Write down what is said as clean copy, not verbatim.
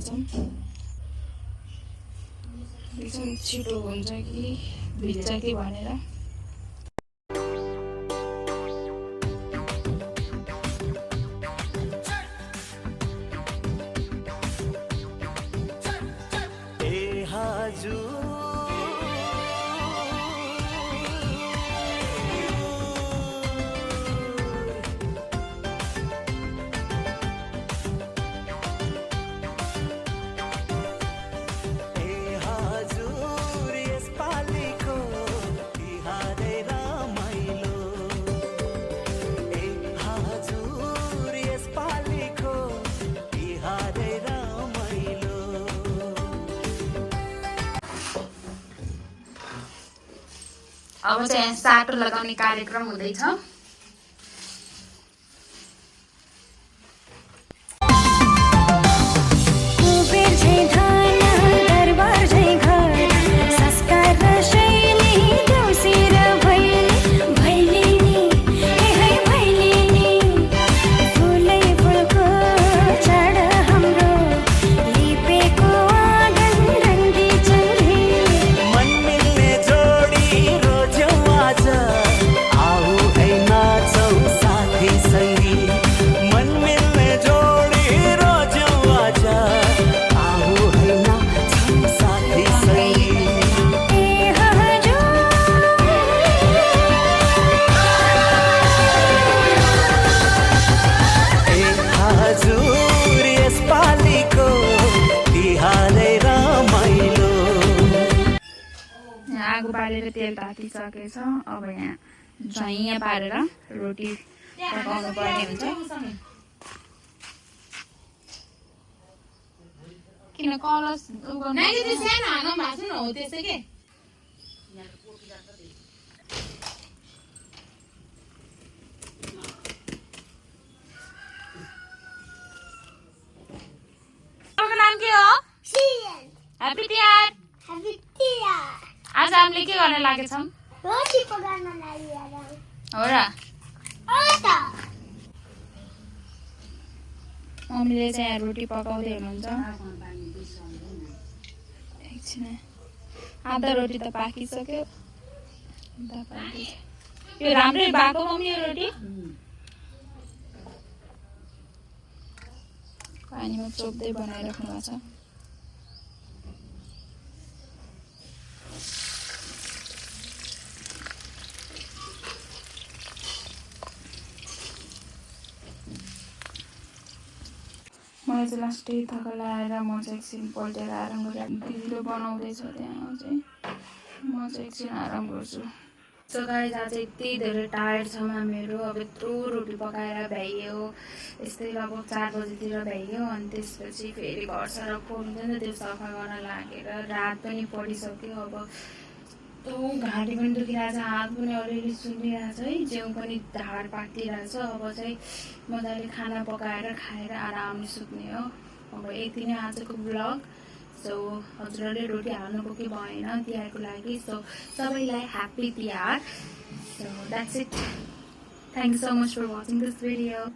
छौँ। छिटो हुन्छ कि भिज्छ कि भनेर। अब चाहिँ साटो लगाउने कार्यक्रम हुँदैछ। आगो बालेर तेल तातिसकेछ। अब यहाँ झैया पारेर रोटी पकाउनु पर्ने हुन्छ। किन कलस नाम के हो? ह्याप्पी तिहार। आज हामीले के गर्न लागेछौँ? रोटी पकाउन लागिरहेको हो र? मम्मीले चाहिँ रोटी पकाउँदै हुनुहुन्छ। एकछिन आधा रोटी त पाकिसक्यो। यो राम्रै भएको मम्मी यो रोटी? पानीमा चोप्दै बनाइराख्नु भएको छ। मलाई चाहिँ लास्टै थका लगाएर म चाहिँ एकछिन पल्टेर आराम गरेर दिदीले बनाउँदैछ त्यहाँ चाहिँ म चाहिँ एकछिन आराम गर्छु। सो गाइस आज यति धेरै टायर्ड छौँ हामीहरू। अब यत्रो रोटी पकाएर भ्याइयो, यस्तै लगभग 4 बजीतिर भ्याइयो। अनि त्यसपछि फेरि घर सरको हुन्छ नि त्यो सफा गर्न लागेर रात पनि परिसक्यो। अब यस्तो घाँटी पनि दुखिरहेछ, हात पनि अलिअलि सुनिरहेछ है, जिउ पनि ढाड पाकिरहेछ। अब चाहिँ मजाले खाना पकाएर खाएर आरामले सुत्ने हो। अब यति नै आजको ब्लग। सो हजुरहरूले रोटी हाल्नुको कि भएन तिहारको लागि। सो सबैलाई ह्याप्पी तिहार। So that's it. Thank you so much for watching this video.